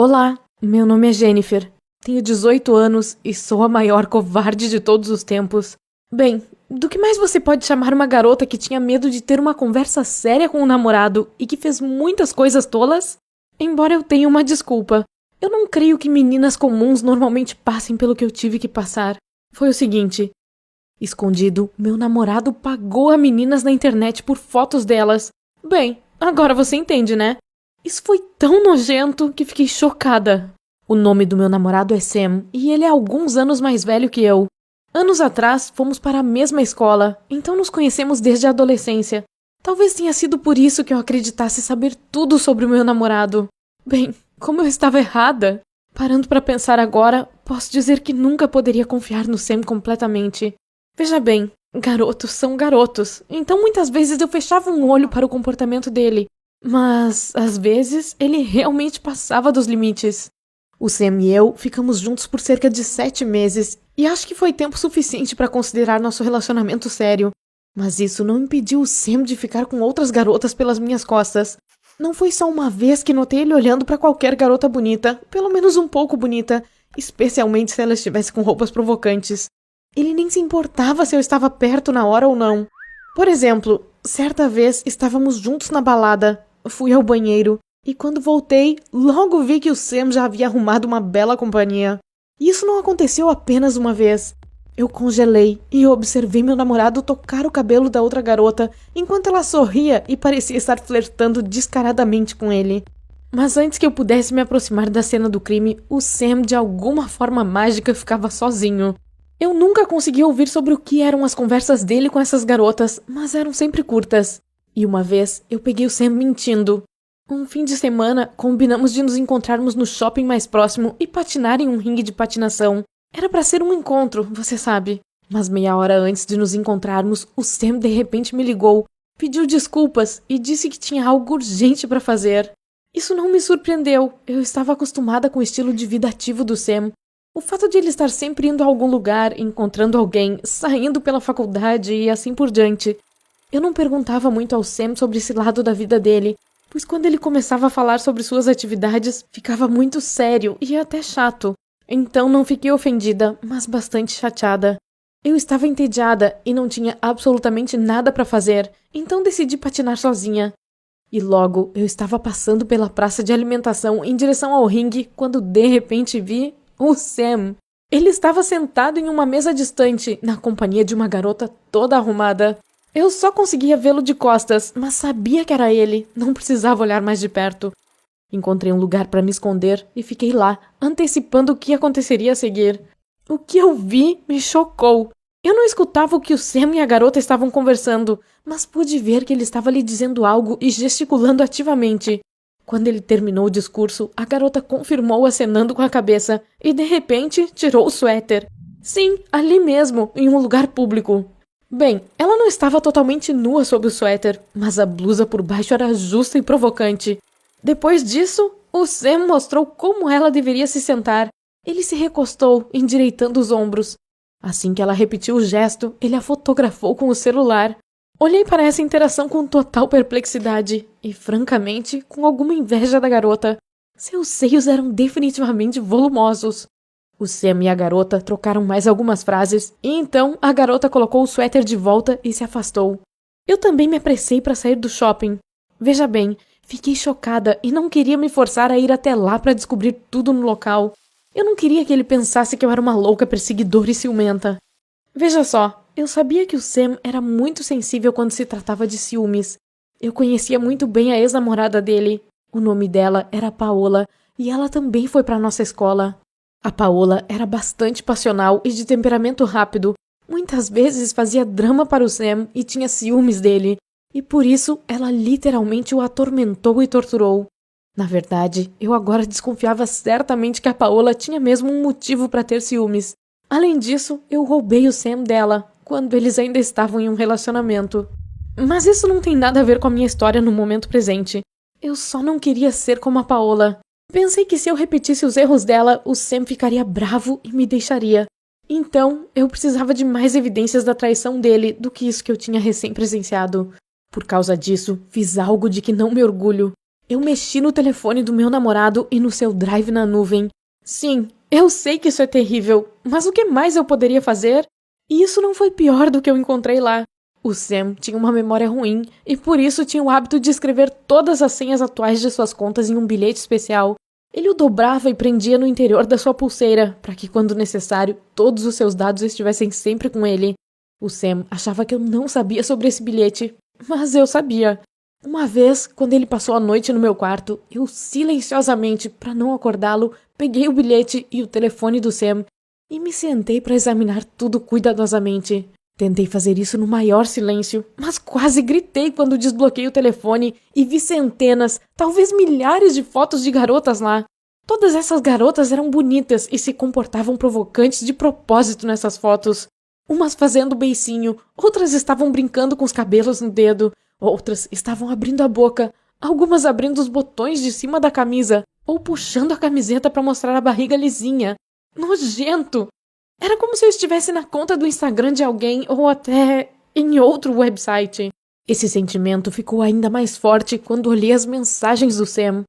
Olá, meu nome é Jennifer. Tenho 18 anos e sou a maior covarde de todos os tempos. Bem, do que mais você pode chamar uma garota que tinha medo de ter uma conversa séria com um namorado e que fez muitas coisas tolas? Embora eu tenha uma desculpa, eu não creio que meninas comuns normalmente passem pelo que eu tive que passar. Foi o seguinte: escondido, meu namorado pagou a meninas na internet por fotos delas. Bem, agora você entende, né? Isso foi tão nojento que fiquei chocada. O nome do meu namorado é Sam e ele é alguns anos mais velho que eu. Anos atrás, fomos para a mesma escola, então nos conhecemos desde a adolescência. Talvez tenha sido por isso que eu acreditasse saber tudo sobre o meu namorado. Bem, como eu estava errada. Parando para pensar agora, posso dizer que nunca poderia confiar no Sam completamente. Veja bem, garotos são garotos, então muitas vezes eu fechava um olho para o comportamento dele. Mas, às vezes, ele realmente passava dos limites. O Sam e eu ficamos juntos por cerca de 7 meses, e acho que foi tempo suficiente para considerar nosso relacionamento sério. Mas isso não impediu o Sam de ficar com outras garotas pelas minhas costas. Não foi só uma vez que notei ele olhando para qualquer garota bonita, pelo menos um pouco bonita, especialmente se ela estivesse com roupas provocantes. Ele nem se importava se eu estava perto na hora ou não. Por exemplo, certa vez estávamos juntos na balada. Fui ao banheiro, e quando voltei, logo vi que o Sam já havia arrumado uma bela companhia. E isso não aconteceu apenas uma vez. Eu congelei e observei meu namorado tocar o cabelo da outra garota, enquanto ela sorria e parecia estar flertando descaradamente com ele. Mas antes que eu pudesse me aproximar da cena do crime, o Sam de alguma forma mágica ficava sozinho. Eu nunca consegui ouvir sobre o que eram as conversas dele com essas garotas, mas eram sempre curtas. E uma vez, eu peguei o Sam mentindo. Um fim de semana, combinamos de nos encontrarmos no shopping mais próximo e patinar em um ringue de patinação. Era pra ser um encontro, você sabe. Mas meia hora antes de nos encontrarmos, o Sam de repente me ligou, pediu desculpas e disse que tinha algo urgente pra fazer. Isso não me surpreendeu. Eu estava acostumada com o estilo de vida ativo do Sam. O fato de ele estar sempre indo a algum lugar, encontrando alguém, saindo pela faculdade e assim por diante. Eu não perguntava muito ao Sam sobre esse lado da vida dele, pois quando ele começava a falar sobre suas atividades, ficava muito sério e até chato. Então não fiquei ofendida, mas bastante chateada. Eu estava entediada e não tinha absolutamente nada para fazer, então decidi patinar sozinha. E logo eu estava passando pela praça de alimentação em direção ao ringue quando de repente vi o Sam. Ele estava sentado em uma mesa distante, na companhia de uma garota toda arrumada. Eu só conseguia vê-lo de costas, mas sabia que era ele, não precisava olhar mais de perto. Encontrei um lugar para me esconder e fiquei lá, antecipando o que aconteceria a seguir. O que eu vi me chocou. Eu não escutava o que o Sam e a garota estavam conversando, mas pude ver que ele estava lhe dizendo algo e gesticulando ativamente. Quando ele terminou o discurso, a garota confirmou acenando com a cabeça e, de repente, tirou o suéter. Sim, ali mesmo, em um lugar público. Bem, ela não estava totalmente nua sob o suéter, mas a blusa por baixo era justa e provocante. Depois disso, o Sam mostrou como ela deveria se sentar. Ele se recostou, endireitando os ombros. Assim que ela repetiu o gesto, ele a fotografou com o celular. Olhei para essa interação com total perplexidade e, francamente, com alguma inveja da garota. Seus seios eram definitivamente volumosos. O Sam e a garota trocaram mais algumas frases, e então a garota colocou o suéter de volta e se afastou. Eu também me apressei para sair do shopping. Veja bem, fiquei chocada e não queria me forçar a ir até lá para descobrir tudo no local. Eu não queria que ele pensasse que eu era uma louca perseguidora e ciumenta. Veja só, eu sabia que o Sam era muito sensível quando se tratava de ciúmes. Eu conhecia muito bem a ex-namorada dele. O nome dela era Paola, e ela também foi para nossa escola. A Paola era bastante passional e de temperamento rápido. Muitas vezes fazia drama para o Sam e tinha ciúmes dele. E por isso ela literalmente o atormentou e torturou. Na verdade, eu agora desconfiava certamente que a Paola tinha mesmo um motivo para ter ciúmes. Além disso, eu roubei o Sam dela, quando eles ainda estavam em um relacionamento. Mas isso não tem nada a ver com a minha história no momento presente. Eu só não queria ser como a Paola. Pensei que se eu repetisse os erros dela, o Sam ficaria bravo e me deixaria. Então, eu precisava de mais evidências da traição dele do que isso que eu tinha recém presenciado. Por causa disso, fiz algo de que não me orgulho. Eu mexi no telefone do meu namorado e no seu drive na nuvem. Sim, eu sei que isso é terrível, mas o que mais eu poderia fazer? E isso não foi pior do que eu encontrei lá. O Sam tinha uma memória ruim e por isso tinha o hábito de escrever todas as senhas atuais de suas contas em um bilhete especial. Ele o dobrava e prendia no interior da sua pulseira, para que, quando necessário, todos os seus dados estivessem sempre com ele. O Sam achava que eu não sabia sobre esse bilhete, mas eu sabia. Uma vez, quando ele passou a noite no meu quarto, eu silenciosamente, para não acordá-lo, peguei o bilhete e o telefone do Sam e me sentei para examinar tudo cuidadosamente. Tentei fazer isso no maior silêncio, mas quase gritei quando desbloqueei o telefone e vi centenas, talvez milhares de fotos de garotas lá. Todas essas garotas eram bonitas e se comportavam provocantes de propósito nessas fotos. Umas fazendo beicinho, outras estavam brincando com os cabelos no dedo, outras estavam abrindo a boca, algumas abrindo os botões de cima da camisa ou puxando a camiseta para mostrar a barriga lisinha. Nojento! Era como se eu estivesse na conta do Instagram de alguém ou até em outro website. Esse sentimento ficou ainda mais forte quando olhei as mensagens do Sam.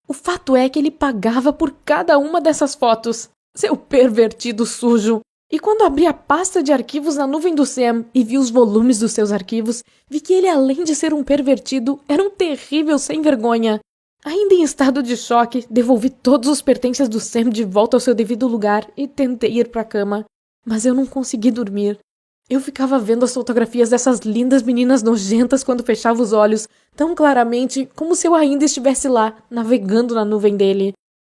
O fato é que ele pagava por cada uma dessas fotos. Seu pervertido sujo! E quando abri a pasta de arquivos na nuvem do Sam e vi os volumes dos seus arquivos, vi que ele, além de ser um pervertido, era um terrível sem-vergonha. Ainda em estado de choque, devolvi todos os pertences do Sam de volta ao seu devido lugar e tentei ir para a cama. Mas eu não consegui dormir. Eu ficava vendo as fotografias dessas lindas meninas nojentas quando fechava os olhos, tão claramente como se eu ainda estivesse lá, navegando na nuvem dele.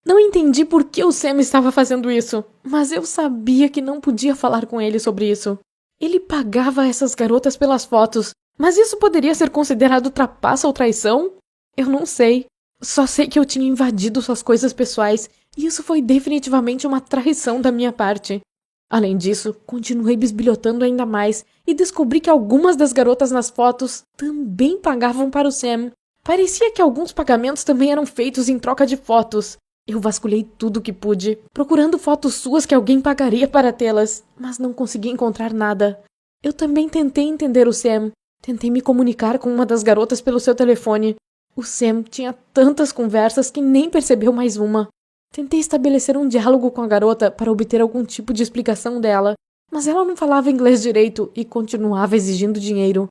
Não entendi por que o Sam estava fazendo isso, mas eu sabia que não podia falar com ele sobre isso. Ele pagava essas garotas pelas fotos, mas isso poderia ser considerado trapaça ou traição? Eu não sei. Só sei que eu tinha invadido suas coisas pessoais e isso foi definitivamente uma traição da minha parte. Além disso, continuei bisbilhotando ainda mais e descobri que algumas das garotas nas fotos também pagavam para o Sam. Parecia que alguns pagamentos também eram feitos em troca de fotos. Eu vasculhei tudo o que pude, procurando fotos suas que alguém pagaria para tê-las, mas não consegui encontrar nada. Eu também tentei entender o Sam. Tentei me comunicar com uma das garotas pelo seu telefone. O Sam tinha tantas conversas que nem percebeu mais uma. Tentei estabelecer um diálogo com a garota para obter algum tipo de explicação dela, mas ela não falava inglês direito e continuava exigindo dinheiro.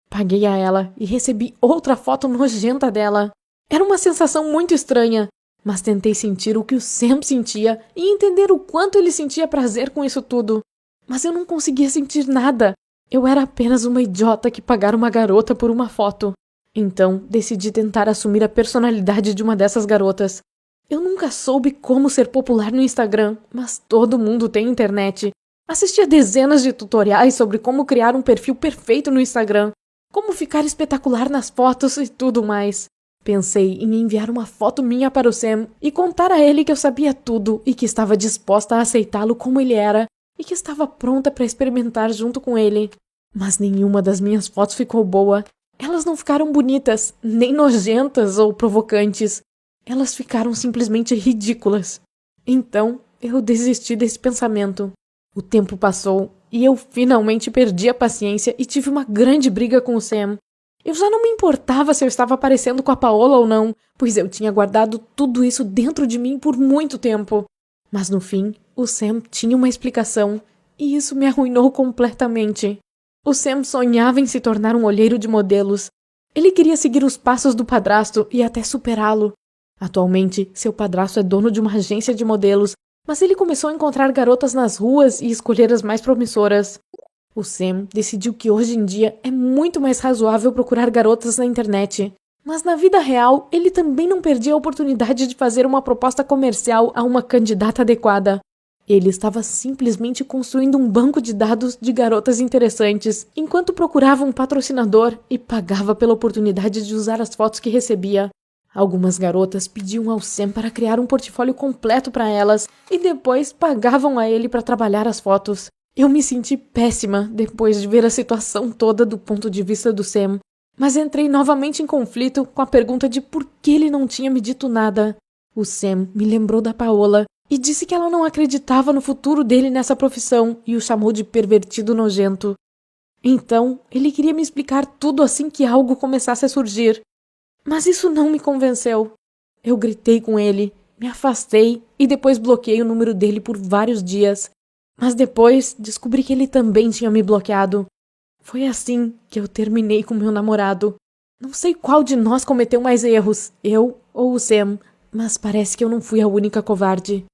Paguei a ela e recebi outra foto nojenta dela. Era uma sensação muito estranha, mas tentei sentir o que o Sam sentia e entender o quanto ele sentia prazer com isso tudo. Mas eu não conseguia sentir nada. Eu era apenas uma idiota que pagara uma garota por uma foto. Então, decidi tentar assumir a personalidade de uma dessas garotas. Eu nunca soube como ser popular no Instagram, mas todo mundo tem internet. Assisti a dezenas de tutoriais sobre como criar um perfil perfeito no Instagram, como ficar espetacular nas fotos e tudo mais. Pensei em enviar uma foto minha para o Sam e contar a ele que eu sabia tudo e que estava disposta a aceitá-lo como ele era e que estava pronta para experimentar junto com ele. Mas nenhuma das minhas fotos ficou boa. Elas não ficaram bonitas, nem nojentas ou provocantes. Elas ficaram simplesmente ridículas. Então, eu desisti desse pensamento. O tempo passou e eu finalmente perdi a paciência e tive uma grande briga com o Sam. Eu já não me importava se eu estava aparecendo com a Paola ou não, pois eu tinha guardado tudo isso dentro de mim por muito tempo. Mas no fim, o Sam tinha uma explicação e isso me arruinou completamente. O Sam sonhava em se tornar um olheiro de modelos. Ele queria seguir os passos do padrasto e até superá-lo. Atualmente, seu padrasto é dono de uma agência de modelos, mas ele começou a encontrar garotas nas ruas e escolher as mais promissoras. O Sam decidiu que hoje em dia é muito mais razoável procurar garotas na internet. Mas na vida real, ele também não perdia a oportunidade de fazer uma proposta comercial a uma candidata adequada. Ele estava simplesmente construindo um banco de dados de garotas interessantes, enquanto procurava um patrocinador e pagava pela oportunidade de usar as fotos que recebia. Algumas garotas pediam ao Sam para criar um portfólio completo para elas e depois pagavam a ele para trabalhar as fotos. Eu me senti péssima depois de ver a situação toda do ponto de vista do Sam, mas entrei novamente em conflito com a pergunta de por que ele não tinha me dito nada. O Sam me lembrou da Paola e disse que ela não acreditava no futuro dele nessa profissão e o chamou de pervertido nojento. Então, ele queria me explicar tudo assim que algo começasse a surgir. Mas isso não me convenceu. Eu gritei com ele, me afastei e depois bloqueei o número dele por vários dias. Mas depois descobri que ele também tinha me bloqueado. Foi assim que eu terminei com meu namorado. Não sei qual de nós cometeu mais erros, eu ou o Sam, mas parece que eu não fui a única covarde.